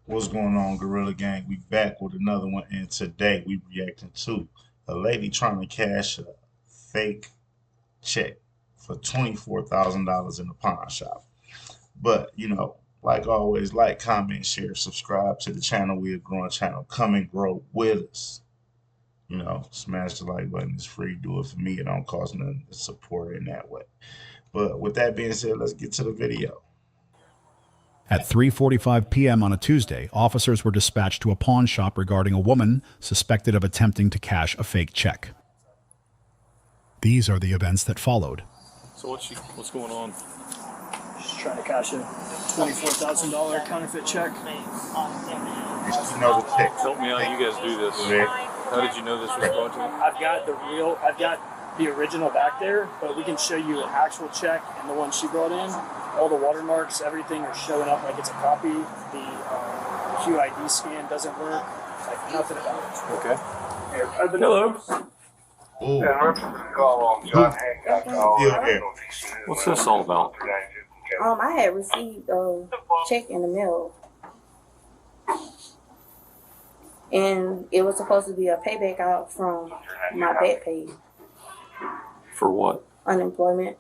What's going on, Gorilla Gang? We back with another one, and today we reacting to a lady trying to cash a fake check for $24,000 in a pawn shop. But like always, like, comment, share, subscribe to the channel. We're a growing channel. Come and grow with us. Smash the like button. It's free. Do it for me. It don't cost nothing to support it in that way. But with that being said, let's get to the video. At 3:45 p.m. on a Tuesday, officers were dispatched to a pawn shop regarding a woman suspected of attempting to cash a fake check. These are the events that followed. So what's going on? Just trying to cash a $24,000 counterfeit check. You know the check. Help me out. You guys do this. Yeah. How did you know this was going to? I've got the original back there, but we can show you an actual check and the one she brought in. All the watermarks, everything are showing up like it's a copy. The QID scan doesn't work. Like nothing about it. Okay. Hello. Ooh. What's this all about? I had received a check in the mail, and it was supposed to be a payback out from my back pay, For what? unemployment.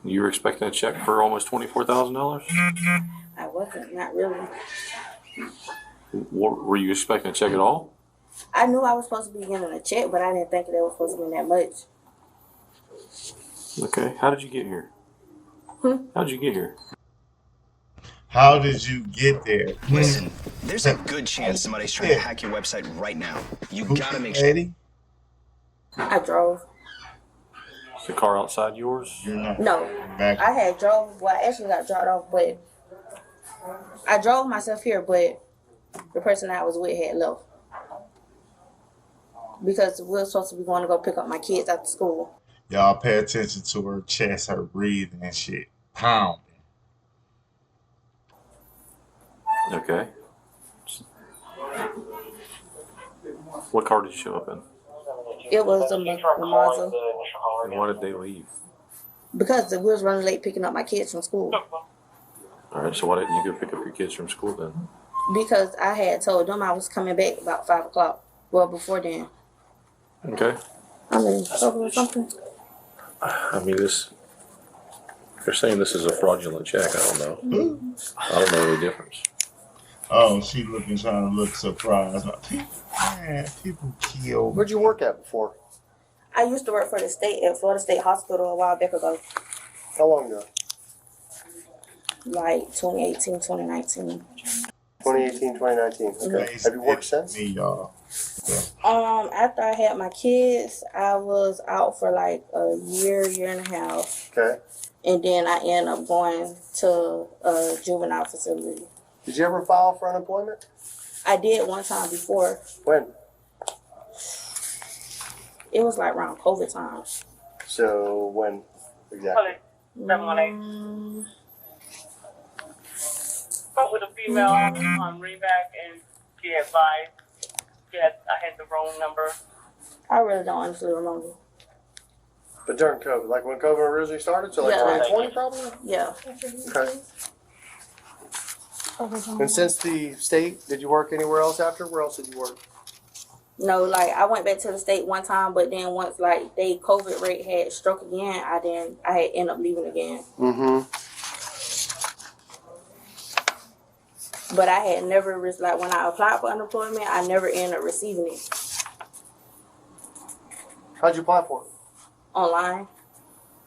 You were expecting a check for almost $24,000? I wasn't, not really. Were you expecting a check at all? I knew I was supposed to be getting a check, but I didn't think that it was supposed to be that much. Okay. How did you get here? How did you get here? How did you get there? Listen, there's a good chance somebody's trying to hack your website right now. You gotta make sure. Eddie? I drove. Is the car outside yours? You're not No, back. I had drove. Well, I actually got dropped off, but I drove myself here, but the person I was with had left. Because we were supposed to be going to go pick up my kids after school. Y'all pay attention to her chest, her breathing and shit. Pounding. Okay. What car did you show up in? It was a Mazda. And why did they leave? Because we was running late picking up my kids from school. All right. So why didn't you go pick up your kids from school then? Because I had told them I was coming back about 5 o'clock. Well, before then. Okay. I'm in trouble or something. I mean, they're saying this is a fraudulent check. I don't know. I don't know the difference. Oh, she trying to look surprised. People kill. Where'd you work at before? I used to work for the state at Florida State Hospital a while back ago. How long ago? Like 2018, 2019. 2018, 2019. Okay. Have you worked since? Me, y'all. After I had my kids, I was out for like a year and a half. Okay. And then I ended up going to a juvenile facility. Did you ever file for unemployment? I did one time before. When? It was like around COVID time. So when exactly? Spoke with a female on Reback, and she advised I had the wrong number. I really don't honestly remember. But during COVID, like when COVID originally started, so like Yeah. 2020 probably? Yeah. Okay. And since the state, did you work anywhere else after? Where else did you work? No, like I went back to the state one time, but then once like they COVID rate had struck again, I had ended up leaving again. Mm-hmm. But I had never like when I applied for unemployment, I never ended up receiving it How'd you apply for it? online.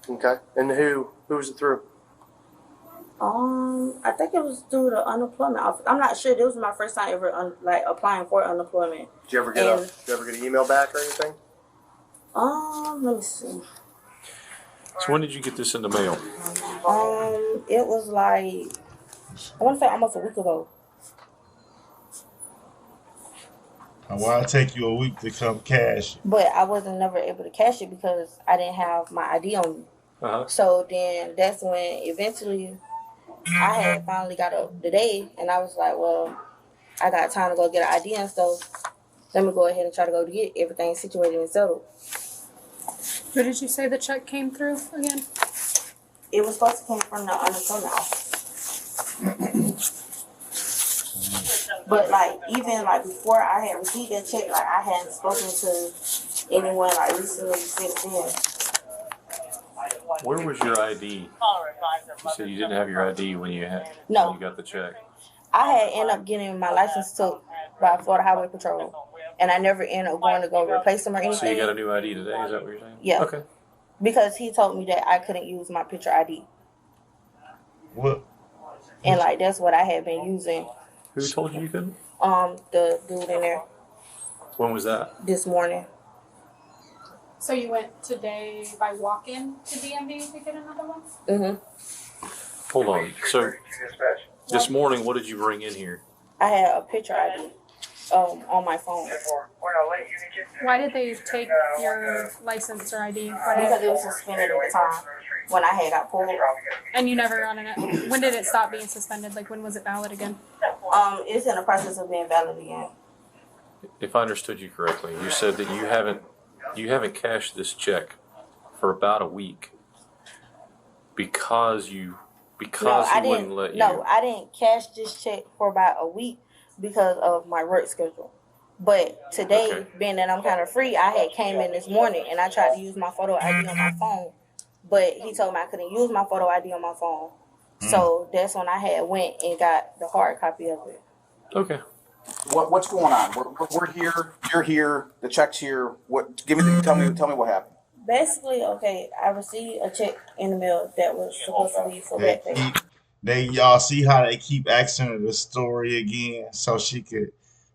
Okay. And who was it through? I think it was through the unemployment office. I'm not sure. This was my first time ever applying for unemployment. Did you ever get an email back or anything? Let me see. So when did you get this in the mail? It was like I want to say almost a week ago. And why it take you a week to come cash? But I wasn't never able to cash it because I didn't have my ID on me. Uh-huh. So then that's when eventually I had finally got up today, and I was like, well, I got time to go get an ID and stuff. Let me go ahead and try to go to get everything situated and settled. Who did you say the check came through again? It was supposed to come from the unemployment office. But like even like before I had received that check, like I hadn't spoken to anyone like recently since then. Where was your ID? You said you didn't have your ID when you No. when you got the check. I had ended up getting my license took by Florida Highway Patrol, and I never ended up going to go replace them or anything. So you got a new ID today? Is that what you're saying? Yeah. Okay. Because he told me that I couldn't use my picture ID, What? and like that's what I had been using. Who told you couldn't? The dude in there When was that? this morning. So you went today by walk-in to DMV to get another one? Mhm. Hold on. So this morning, what did you bring in here? I had a picture ID, on my phone Why did they take your license or ID? because it was suspended at the time when I had got pulled. And you never ran it. When did it stop being suspended? Like when was it valid again? It's in the process of being valid again. If I understood you correctly, you said that you haven't cashed this check for about a week because he wouldn't let you. No, I didn't cash this check for about a week because of my work schedule. But today, Okay. being that I'm kind of free, I had came in this morning and I tried to use my photo ID on my phone, but he told me I couldn't use my photo ID on my phone. So that's when I had went and got the hard copy of it. Okay. What's going on? We're here. You're here. The check's here. Tell me what happened. Basically, okay, I received a check in the mail that was supposed to be for back pay. Y'all see how they keep asking her the story again so she could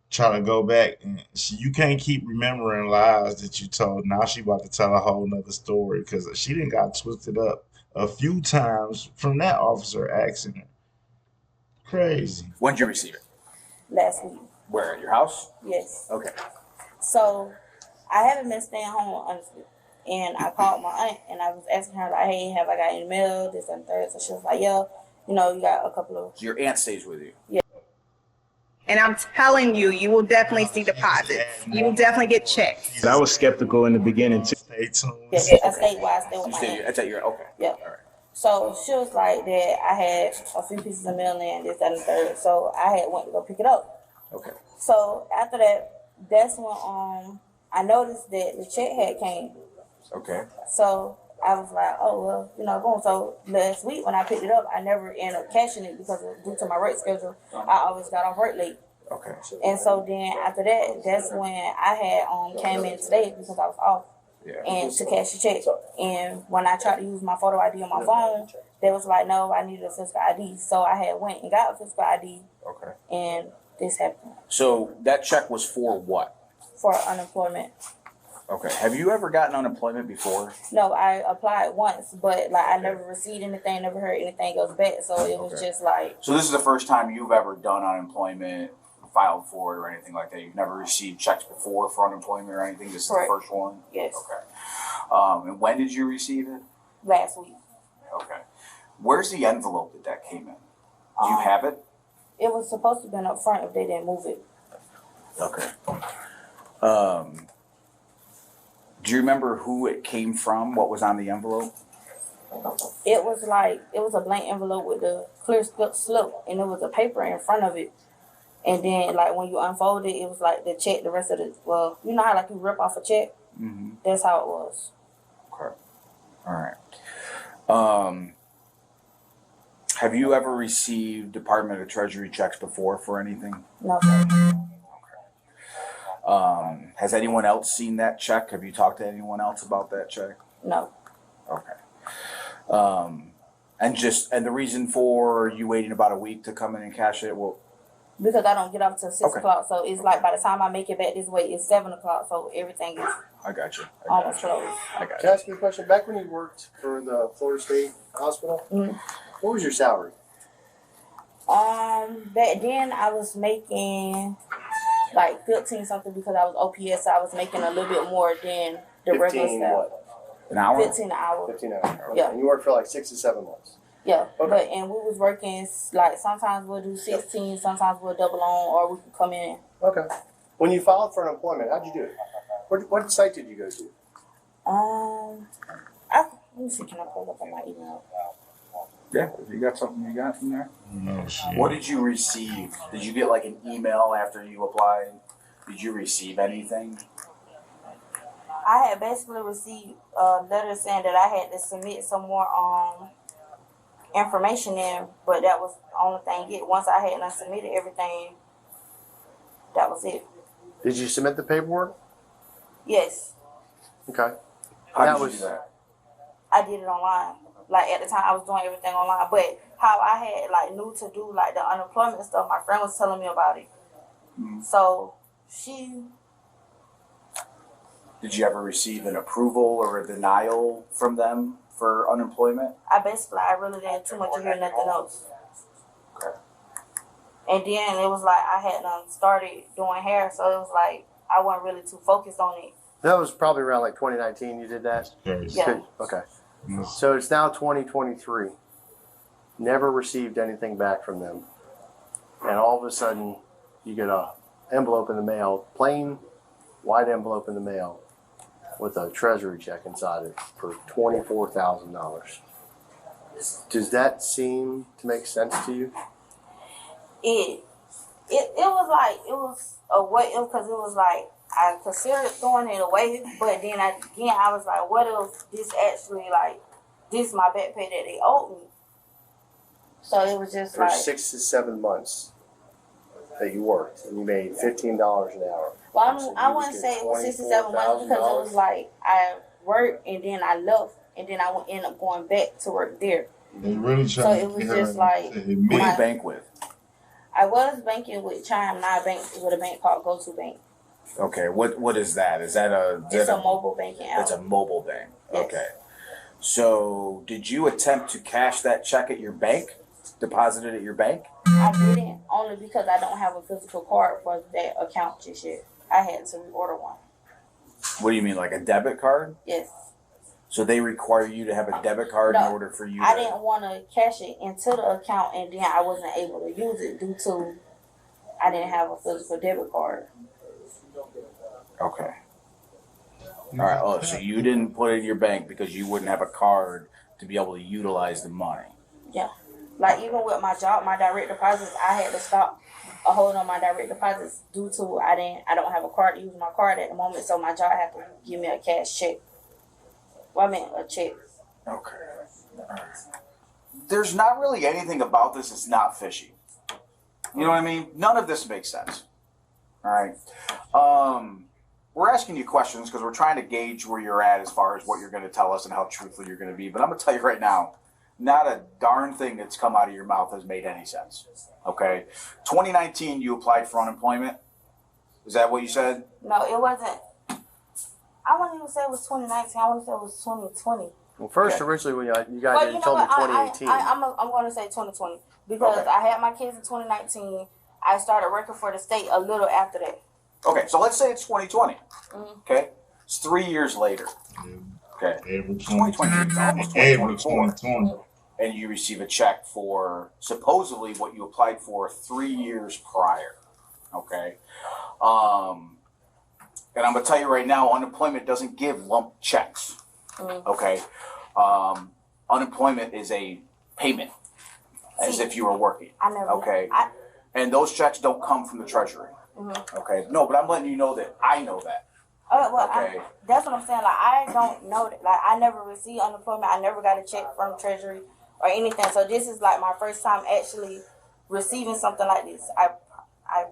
try to go back, and you can't keep remembering lies that you told. Now she about to tell a whole nother story because she didn't got twisted up a few times from that officer asking her. Crazy. When did you receive it? Last week. Where, at your house? Yes. Okay. So I haven't been staying home, honestly. And I called my aunt and I was asking her, like, hey, have I got any mail, this and third? So she was like, yeah, you got a couple of. So your aunt stays with you? Yeah. And I'm telling you, you will definitely see deposits. You will definitely get checks. I was skeptical in the beginning too. Stay tuned. Yes, I stayed with my aunt. That's at your, okay. Yeah. All right. So she was like that I had a few pieces of mail in, this, that, and the third. So I had went to go pick it up. Okay. So after that, that's when I noticed that the check had came. Okay. So I was like, oh, well, boom. So last week when I picked it up, I never ended up cashing it because due to my work schedule, I always got off work late. Okay. And so then after that, that's when I had came in today because I was off. Yeah. And to cash the check. And when I tried to use my photo ID on my phone, they was like, no, I needed a physical ID. So I had went and got a physical ID. Okay. And this happened. So that check was for what? For unemployment. Okay. Have you ever gotten unemployment before? No, I applied once, but like I never received anything, never heard anything goes back. So it was just like. So this is the first time you've ever done unemployment, filed for it or anything like that? You've never received checks before for unemployment or anything? This is Correct. the first one? Yes. Okay. And when did you receive it? Last week. Okay. Where's the envelope that came in? Do you have it? It was supposed to have been up front if they didn't move it. Okay. Do you remember who it came from? What was on the envelope? It was a blank envelope with a clear slip, and it was a paper in front of it. And then, like, when you unfold it, it was like the check, the rest of it. Well, you know how, like, you rip off a check? Mm-hmm. That's how it was. Okay. All right. Have you ever received Department of Treasury checks before for anything? No, sir. Has anyone else seen that check? Have you talked to anyone else about that check? No. Okay. And the reason for you waiting about a week to come in and cash it, well, Because I don't get off till 6 o'clock, so it's like by the time I make it back this way, it's 7 o'clock, so everything is I got you. almost closed. I got Can I ask you a question? Back when you worked for the Florida State Hospital, what was your salary? Back then I was making like 15 something because I was OPS, so I was making a little bit more than the regular staff. What? An hour? 15 an hour. 15 an hour. Okay. Yeah. And you worked for like 6 to 7 months. Yeah, Okay. and we was working like sometimes we'll do 16, sometimes we'll double on, or we can come in. Okay. When you filed for unemployment, how'd you do it? What site did you go to? Let me see, can I pull up on my email? Yeah, if you got something you got in there. No shit. What did you receive? Did you get like an email after you applied? Did you receive anything? I had basically received a letter saying that I had to submit some more information in, but that was the only thing. Once I had submitted everything, that was it. Did you submit the paperwork? Yes, Okay. How That did you was- do that? I did it online. Like at the time, I was doing everything online. But how I had knew to do the unemployment stuff, my friend was telling me about it. Mhm. So she. Did you ever receive an approval or a denial from them for unemployment? I really didn't too much to hear nothing else. Okay. And then it was I had started doing hair, so it was I wasn't really too focused on it. That was probably around 2019 you did that? Yes. Yeah. Okay. Yes. So it's now 2023. Never received anything back from them. And all of a sudden, you get a envelope in the mail, plain white envelope in the mail with a treasury check inside it for $24,000. Does that seem to make sense to you? It was a way, because it was I considered throwing it away, but then I was like, what if this actually this my back pay that they owed me? So it was just For 6 to 7 months that you worked and you made $15 an hour. well, So I you wouldn't get say it was 67 months because it was I worked and then I left and then I would end up going back to work there. They really So trying it to was get her just to What do admit. you My- bank with? I was banking with Chime, now I bank with a bank called Go To Bank. Okay, what is that? Is that It's a mobile banking app. It's a mobile bank. Yes. Okay. So did you attempt to cash that check at your bank? Deposit it at your bank? I didn't, only because I don't have a physical card for that account just yet. I had to reorder one. What do you mean, like a debit card? Yes. So they require you to have a debit card in No, order for you I to... didn't want to cash it into the account and then I wasn't able to use it due to I didn't have a physical debit card. Okay. All right. Oh, so you didn't put it in your bank because you wouldn't have a card to be able to utilize the money. Yeah. Even with my job, my direct deposits, I had to stop holding on my direct deposits due to I don't have a card to use my card at the moment, so my job had to give me a cash check. Well, I meant a check. Okay. All right. There's not really anything about this that's not fishy. You know what I mean? None of this makes sense. All right. We're asking you questions because we're trying to gauge where you're at as far as what you're going to tell us and how truthful you're going to be. But I'm going to tell you right now, not a darn thing that's come out of your mouth has made any sense. Okay? 2019, you applied for unemployment. Is that what you said? No, it wasn't. I wouldn't even say it was 2019. I want to say it was 2020. Well, first, Okay. originally, when you guys But did, you told me 2018. I'm going to say 2020 because Okay. I had my kids in 2019. I started working for the state a little after that. Okay, so let's say it's 2020. Mhm. Okay? It's 3 years later. Okay? April 2020, it's almost April 2024. 2020. And you receive a check for supposedly what you applied for 3 years prior. Okay? And I'm going to tell you right now, unemployment doesn't give lump checks. Okay? Unemployment is a payment as See, if you were working. I never. Okay. And those checks don't come from the treasury. Okay? No, but I'm letting you know that I know that. Okay. That's what I'm saying. I don't know that. I never received unemployment. I never got a check from Treasury or anything. So this is my first time actually receiving something like this. I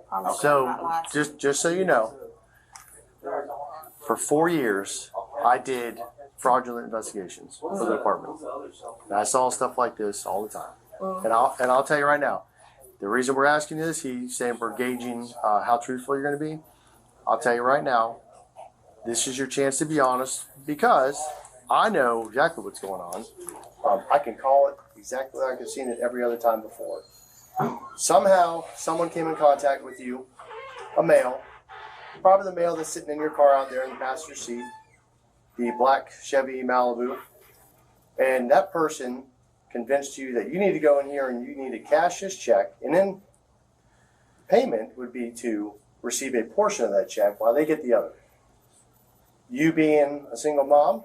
promise you I'm not So, lying. just so you know, for 4 years, I did fraudulent investigations for the department. And I saw stuff like this all the time. And I'll tell you right now, the reason we're asking this, he's saying we're gauging how truthful you're going to be. I'll tell you right now, this is your chance to be honest because I know exactly what's going on. I can call it exactly like I've seen it every other time before. Somehow, someone came in contact with you, a male, probably the male that's sitting in your car out there in the passenger seat, the black Chevy Malibu, and that person convinced you that you need to go in here and you need to cash this check, and then payment would be to receive a portion of that check while they get the other. You being a single mom,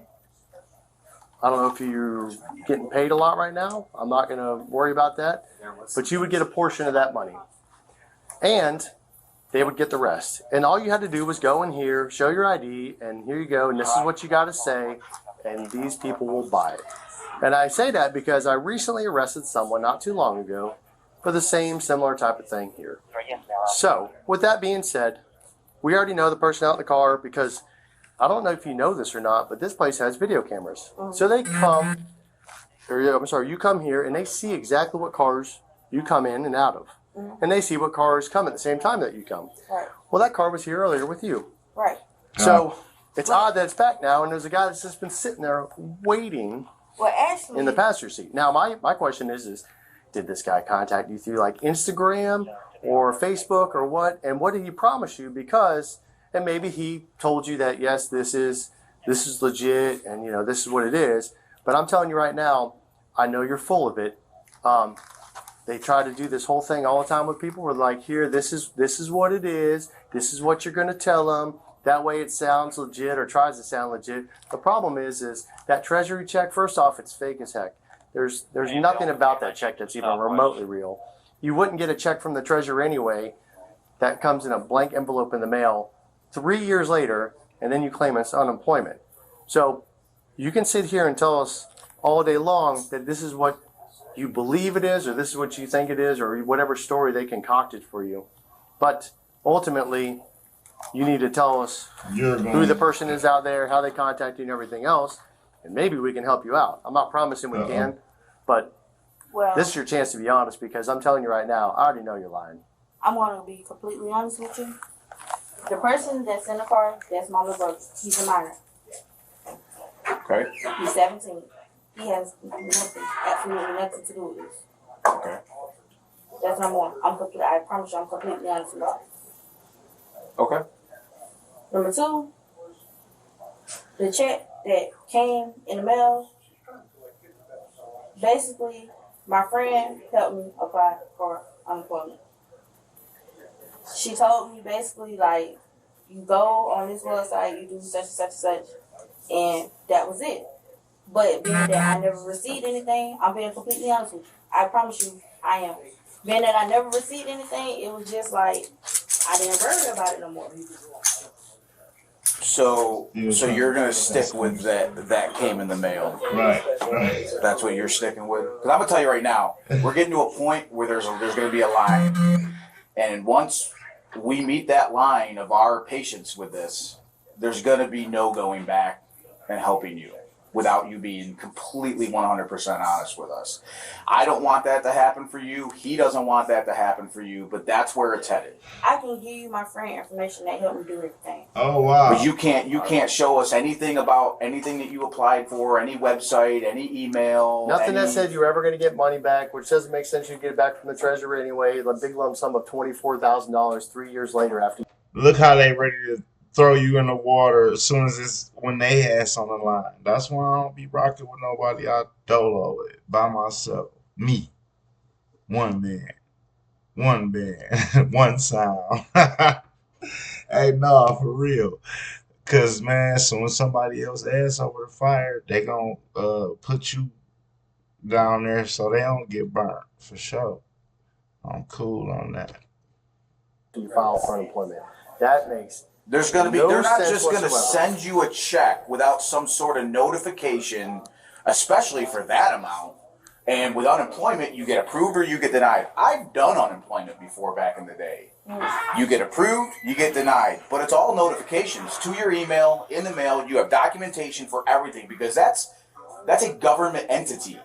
I don't know if you're getting paid a lot right now. I'm not going to worry about that. But you would get a portion of that money. And they would get the rest. And all you had to do was go in here, show your ID, and here you go, and this is what you got to say, and these people will buy it. And I say that because I recently arrested someone not too long ago for the same similar type of thing here. So, with that being said, we already know the person out in the car because I don't know if you know this or not, but this place has video cameras. So they come, you come here and they see exactly what cars you come in and out of. And they see what cars come at the same time that you come. Right. Well, that car was here earlier with you. Right. So it's odd that it's back now and there's a guy that's just been sitting there waiting Well, actually, in the passenger seat. Now, my question is, did this guy contact you through like Instagram or Facebook or what? And what did he promise you? Because, and maybe he told you that, yes, this is legit and, you know, this is what it is. But I'm telling you right now, I know you're full of it. They try to do this whole thing all the time with people. We're like, here, this is what it is. This is what you're going to tell them. That way it sounds legit or tries to sound legit. The problem is that treasury check, first off, it's fake as heck. There's nothing about that check that's even remotely real. You wouldn't get a check from the treasurer anyway that comes in a blank envelope in the mail 3 years later, and then you claim it's unemployment. So you can sit here and tell us all day long that this is what you believe it is, or this is what you think it is, or whatever story they concocted for you. But ultimately, you need to tell us who the person is out there, how they contact you, and everything else, and maybe we can help you out. I'm not promising we can, but this is your chance to be honest, because I'm telling you right now, I already know you're lying. I'm going to be completely honest with you. The person that's in the car, that's my little brother. He's a minor. Okay. He's 17. He has nothing, absolutely nothing to do with this. Okay. That's number one. I promise you, I'm completely honest with you. Okay. Number two, the check that came in the mail, basically, my friend helped me apply for unemployment. She told me basically, like, you go on this website, you do such and such and such, and that was it. But being that I never received anything, I'm being completely honest with you. I promise you, I am. Being that I never received anything, it was just like, I didn't worry about it no more. So you're gonna stick with that came in the mail. Right. That's what you're sticking with. Because I'm gonna tell you right now, we're getting to a point where there's gonna be a line, and once we meet that line of our patience with this, there's gonna be no going back and helping you without you being completely 100% honest with us. I don't want that to happen for you. He doesn't want that to happen for you, but that's where it's headed. I can give you my friend information that helped me do everything. Oh, wow. But you can't show us anything about anything that you applied for, any website, any email. Nothing that said you're ever going to get money back, which doesn't make sense. You get it back from the treasurer anyway. The big lump sum of $24,000 3 years later after. Look how they ready to throw you in the water as soon as it's when they ass on the line. That's why I don't be rocking with nobody. I dolo it by myself. Me. One man. One band. One sound. Hey, no, for real. Cause man, as soon as somebody else ass over the fire, they gonna put you down there so they don't get burnt for sure. I'm cool on that. You file for unemployment. That makes they're not just going to send you a check without some sort of notification, especially for that amount. And with unemployment, you get approved or you get denied. I've done unemployment before back in the day. You get approved, you get denied. But it's all notifications to your email, in the mail. You have documentation for everything because that's a government entity.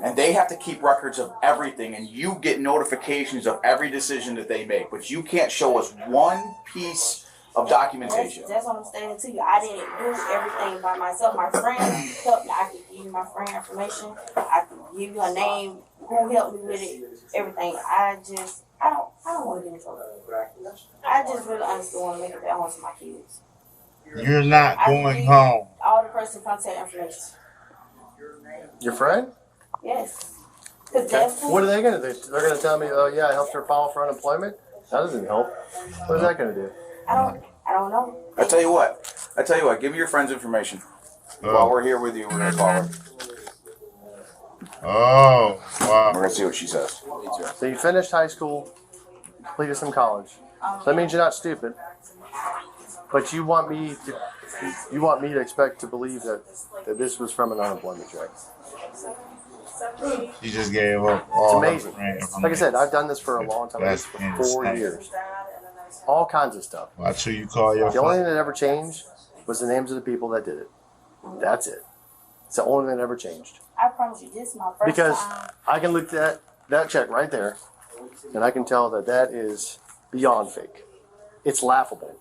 And they have to keep records of everything, and you get notifications of every decision that they make. But you can't show us one piece of documentation. That's what I'm saying to you. I didn't do everything by myself. My friend helped me. I could give you my friend information. I could give you a name, who helped me with it, everything. I don't want to get in trouble. I just really honestly want to make it back home to my kids. You're not going home. All the person contact information. Your friend? Yes. Okay. What are they going to do? They're going to tell me, oh yeah, I helped her file for unemployment? That doesn't help. What is that going to do? I don't know. I tell you what, give me your friend's information. While we're here with you, we're gonna call her. Oh, wow. We're gonna see what she says. So you finished high school, completed some college. So that means you're not stupid. But you want me to expect to believe that this was from an unemployment check. You just gave up It's all amazing. Like I said, I've done this for a long time. That's For 4 insane. years. All kinds of stuff. Watch who you call your The only phone. thing that ever changed was the names of the people that did it. That's it. It's the only thing that ever changed. I promise you, this is my first Because time. I can look at that check right there, and I can tell that that is beyond fake. It's laughable.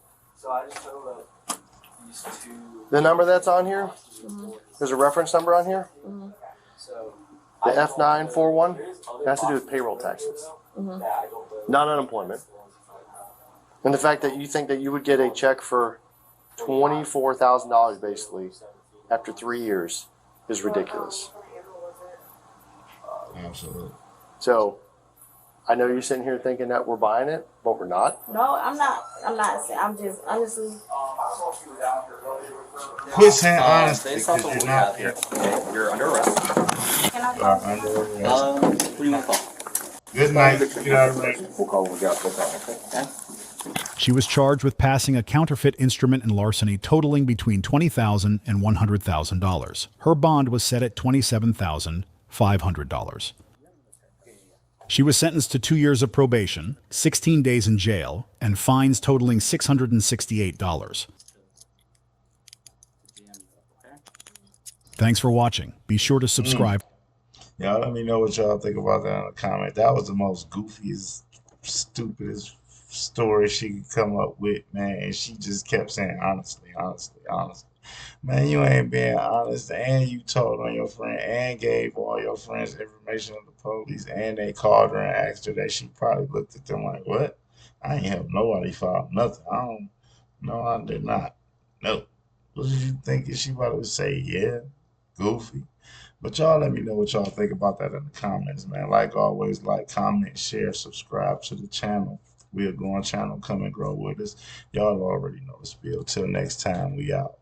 The number that's on here, there's a reference number on here. The F941 has to do with payroll taxes, not unemployment. And the fact that you think that you would get a check for $24,000 basically after 3 years is ridiculous. Absolutely. So I know you're sitting here thinking that we're buying it, but we're not. No, I'm not. saying. I'm just honestly. Quit saying honestly Based off because of you're what we not have here, okay, you're under arrest. Can I You are under arrest. What do you want to call? Good night. Get out of the way. We'll call when we got okay? Okay. She was charged with passing a counterfeit instrument and larceny totaling between $20,000 and $100,000. Her bond was set at $27,500. She was sentenced to 2 years of probation, 16 days in jail, and fines totaling $668. Thanks for watching. Be sure to subscribe. Y'all let me know what y'all think about that in the comment. That was the most goofiest, stupidest story she could come up with, man. And she just kept saying honestly, honestly, honestly. Man, you ain't being honest, and you told on your friend and gave all your friends information to the police, and they called her and asked her that. She probably looked at them like, what? I ain't help nobody file nothing. No, I did not. No. What did you think? Is she about to say, yeah, goofy? But y'all let me know what y'all think about that in the comments, man. Like always, like, comment, share, subscribe to the channel. We're going channel, come and grow with us. Y'all already know the spiel. Till next time, we out.